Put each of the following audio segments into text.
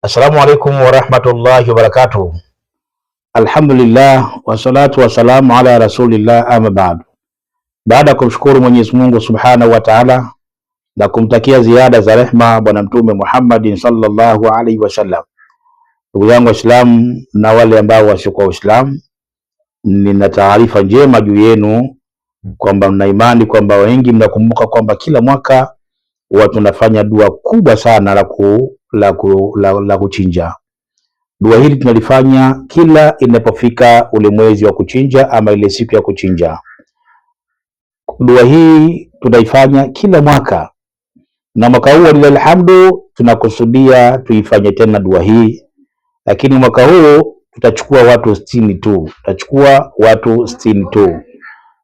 Assalamu alaikum warahmatullahi wabarakatuh. Alhamdulillah wassalatu wassalamu ala rasulillah, amma ba'du. Baada ya kumshukuru Mwenyezi Mungu Subhanahu wa Ta'ala na kumtakia ziada za rehma Bwana Mtume Muhammad sallallahu alaihi wasallam, ndugu yangu Waislamu na wale ambao wasiokuwa Waislamu, nina taarifa njema juu yenu kwamba mna imani kwamba wengi mnakumbuka kwamba kila mwaka huwa tunafanya dua kubwa sana la kuchinja. Dua hili tunalifanya kila inapofika ule mwezi wa kuchinja ama ile siku ya kuchinja. Dua hii tunaifanya kila mwaka, na mwaka huu alhamdu tunakusudia tuifanye tena dua hii, lakini mwaka huu tutachukua watu 60 tu.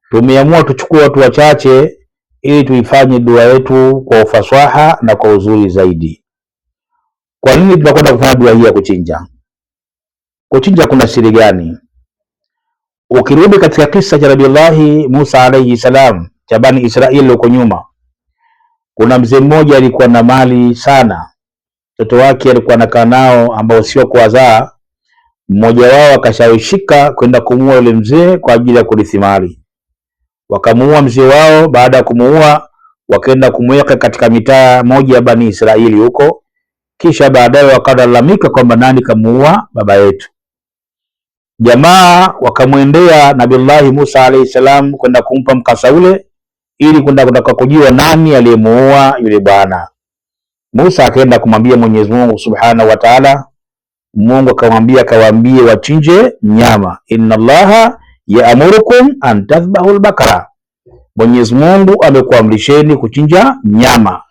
Tumeamua tuchukue watu wachache ili tuifanye dua yetu kwa ufasaha na kwa uzuri zaidi. Kwa nini tunakwenda kufanya dua hii ya kuchinja? Kuchinja kuna siri gani? Ukirudi katika kisa cha Nabii Musa alayhi salam cha Bani Israeli huko nyuma, kuna mzee mmoja alikuwa na mali sana. Mtoto wake alikuwa anakaa nao ambao sio kuwazaa. Mmoja wao akashawishika kwenda kumuua yule mzee kwa ajili ya kurithi mali. Wakamuua mzee wao. Baada ya kumuua, wakaenda kumweka katika mitaa moja ya Bani Israeli huko. Kisha baadaye wakalalamika kwamba nani kamuua baba yetu. Jamaa wakamwendea Nabii Musa alayhi salam kwenda kumpa mkasa ule, ili kwenda kujua nani aliyemuua yule bwana. Musa akaenda kumwambia Mwenyezi Mungu Subhanahu wa Ta'ala. Mungu akamwambia, kawaambie wachinje mnyama. Inna Allaha ya'murukum an tadhbahu al-bakara, Mwenyezi Mungu amekuamrisheni kuchinja mnyama.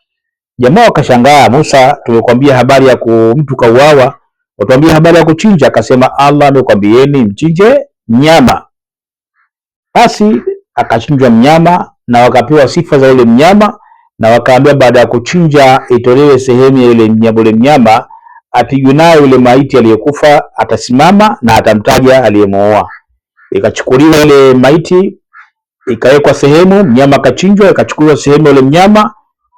Jamaa wakashangaa, Musa, tumekwambia habari ya mtu kauawa, watuambia habari ya kuchinja? Akasema Allah amekwambieni mchinje mnyama. Basi akachinjwa mnyama na wakapewa sifa za yule mnyama, na wakaambia baada ya kuchinja itolewe sehemu ya yule mnyama, apigwe nayo yule maiti aliyekufa, atasimama na atamtaja aliyemuua. Ikachukuliwa ile maiti ikawekwa sehemu, mnyama akachinjwa, ikachukuliwa sehemu ya yule mnyama,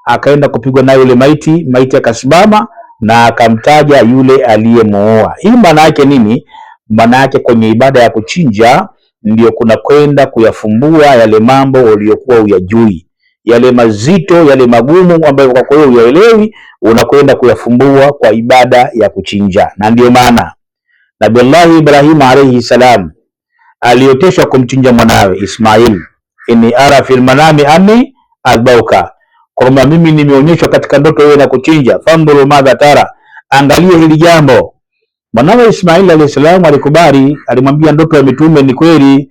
akaenda kupigwa nayo yule maiti akasimama na akamtaja yule aliyemuua. Hii maana yake nini? Maana yake kwenye ibada ya kuchinja ndio kuna kwenda kuyafumbua yale mambo uliyokuwa uyajui, yale mazito, yale magumu ambayo kwa kweli uyaelewi, unakwenda kuyafumbua kwa ibada ya kuchinja. Na ndio maana Nabii Ibrahim alayhi salam alioteshwa kumchinja mwanawe Ismail. Inni ara fil manami anni adbauka, kwamba mimi nimeonyeshwa katika ndoto wewe na kuchinja. Fandhuru madha tara, angalia hili jambo. Mwanawe Ismail alayhi salam alikubali, alimwambia ndoto ya mitume ni kweli,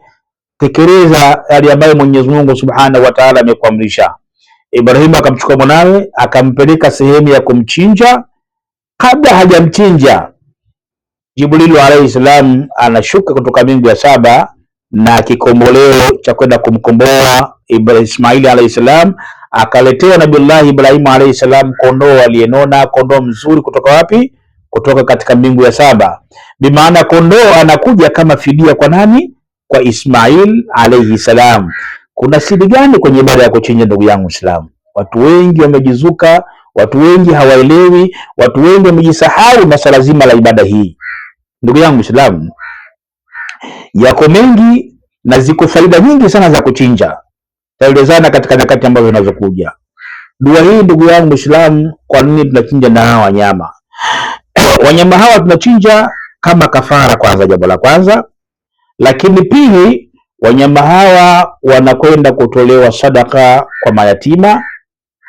tekeleza yale ambayo Mwenyezi Mungu Subhanahu wa Ta'ala amekuamrisha. Ibrahim akamchukua mwanawe akampeleka sehemu ya kumchinja. Kabla hajamchinja, Jibril alayhi salam anashuka kutoka mbingu ya saba na kikomboleo cha kwenda kumkomboa Ismail alayhi salam. Akaletewa Nabii Ibrahim alayhi salam kondoo aliyenona, kondoo mzuri. Kutoka wapi? Kutoka katika mbingu ya saba. Bimaana kondoo anakuja kama fidia kwa nani? Kwa Ismail alayhi salam. Kuna siri gani kwenye ibada ya kuchinja, ndugu yangu Muislamu? Watu wengi wamejizuka, watu wengi hawaelewi, watu wengi wamejisahau na swala zima la ibada hii. Ndugu yangu Muislamu, yako mengi na ziko faida nyingi sana za kuchinja, taelezana katika nyakati ambazo zinazokuja. Dua hii, ndugu yangu Muislamu, kwa nini tunachinja na hawa wanyama? Wanyama hawa tunachinja kama kafara, kwanza, jambo la kwanza. Lakini pili, wanyama hawa wanakwenda kutolewa sadaka kwa mayatima,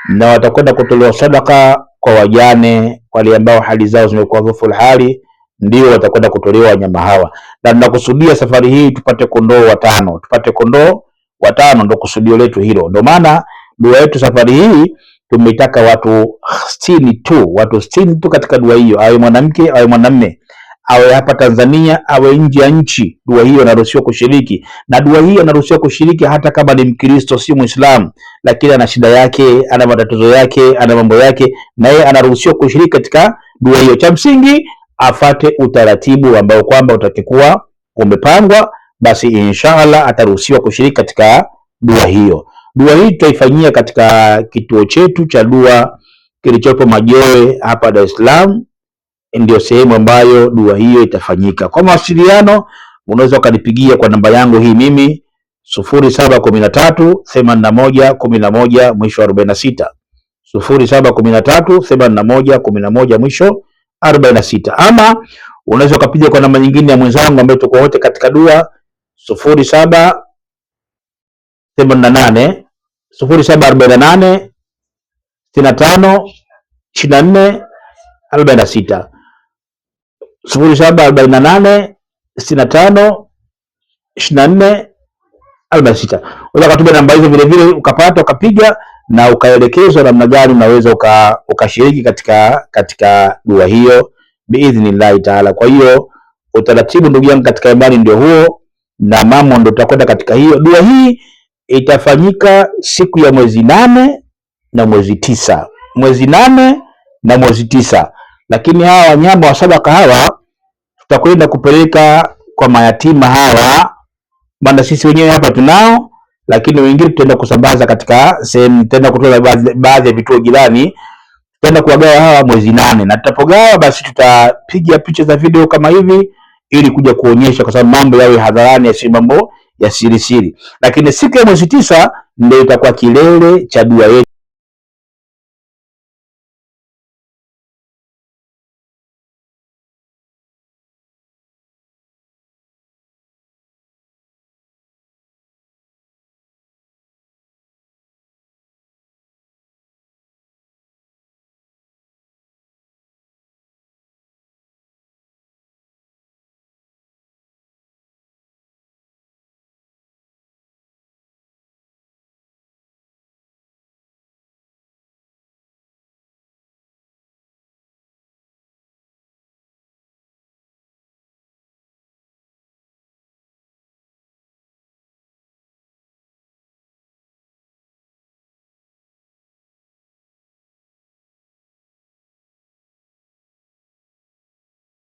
na watakwenda kutolewa sadaka kwa wajane, wale ambao hali zao zimekuwa dhaifu hali, ndio watakwenda kutolewa wanyama hawa. Na tunakusudia safari hii tupate kondoo watano, ndio kusudio letu hilo. Ndio maana dua yetu safari hii tumetaka watu 60 tu katika dua hiyo, awe mwanamke awe mwanamume, awe hapa Tanzania awe nje ya nchi. Dua hiyo anaruhusiwa kushiriki, na dua hii anaruhusiwa kushiriki hata kama ni Mkristo, si Muislamu, lakini ana shida yake, ana matatizo yake, ana mambo yake, na yeye anaruhusiwa kushiriki katika dua hiyo. Cha msingi afate utaratibu ambao kwamba utakikuwa umepangwa, basi inshallah ataruhusiwa kushiriki katika dua hiyo. Dua hii tutaifanyia katika kituo chetu cha dua kilichopo Majoe hapa Dar es Salaam. ndio sehemu ambayo dua hiyo itafanyika. Kwa mawasiliano unaweza ukanipigia kwa namba yangu hii mimi 07138111 mwisho 46, 07138111 mwisho 46. Ama unaweza ukapiga kwa namba nyingine ya mwenzangu ambaye tuko wote katika dua 0748 0748 65 24 46, 0748 65 24 46. Unaweza kutumia namba hizo vile vile ukapata ukapiga na ukaelekezwa namna gani unaweza ukashiriki katika dua hiyo biidhnillah taala. Kwa hiyo utaratibu ndugu yangu katika imani ndio huo, na mama ndio tutakwenda katika hiyo dua. Hii itafanyika siku ya mwezi 8 na mwezi 9, mwezi 8 na mwezi 9. Lakini hawa wanyama wa sadaka hawa tutakwenda kupeleka kwa mayatima hawa, maana sisi wenyewe hapa tunao, lakini wengine tutaenda kusambaza katika sehemu, tutaenda kutoa baadhi ya vituo jirani, tutaenda kuwagawa hawa mwezi 8. Na tutapogawa basi tutapiga picha za video kama hivi ili kuja kuonyesha, kwa sababu mambo yawe hadharani, ya mambo ya siri siri. Lakini siku ya mwezi 9 ndio itakuwa kilele cha dua yetu.